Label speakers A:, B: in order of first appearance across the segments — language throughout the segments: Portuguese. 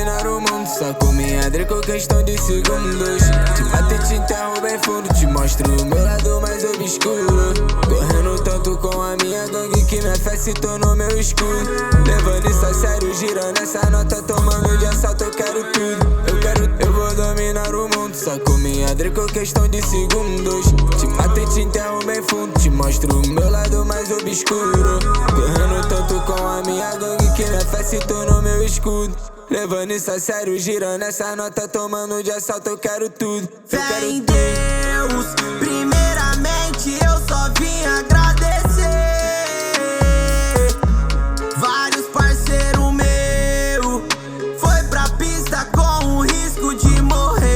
A: dominar o mundo, saco minha Draco, questão de segundos. Te bato e te enterro bem fundo, te mostro o meu lado mais obscuro. Correndo tanto com a minha gangue que minha fé se tornou meu escudo. Levando isso a sério, girando essa nota, tomando de assalto, eu quero tudo. Eu vou dominar o mundo, saco minha Draco, questão de segundos. Te bato e te enterro bem fundo, te mostro o meu lado mais obscuro. Correndo tanto com a minha gangue que minha fé se tornou meu escudo. Levando isso a sério, girando essa nota, tomando de assalto, eu quero tudo.
B: Fé em Deus, primeiramente eu só vim agradecer. Vários parceiros meu foi pra pista com o risco de morrer,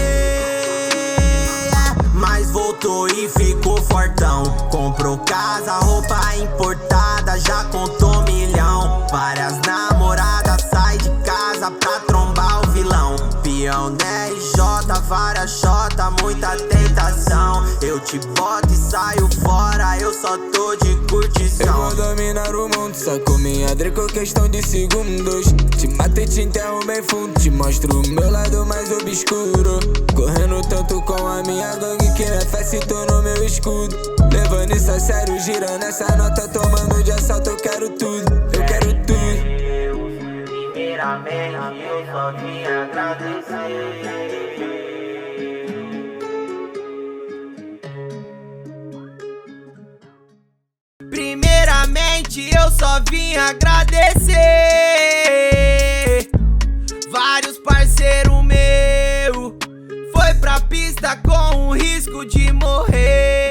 B: mas voltou e ficou fortão. Comprou casa, roupa importada, já contou milhão. Várias namoradas, sai de casa pra trombar o vilão. Peão da RJ, várias chota, muita tentação. Eu te boto e saio fora, eu só tô de curtição.
A: Eu vou dominar o mundo, saco minha Draco, questão de segundos. Te mato e te enterro bem fundo, te mostro o meu lado mais obscuro. Correndo tanto com a minha gangue que minha fé se tornou meu escudo. Levando isso a sério, girando essa nota, tomando de assalto, eu quero tudo. Eu quero tudo.
B: Primeiramente eu só vim agradecer. Primeiramente eu só vim agradecer. Vários parceiros meu foi pra pista com o risco de morrer.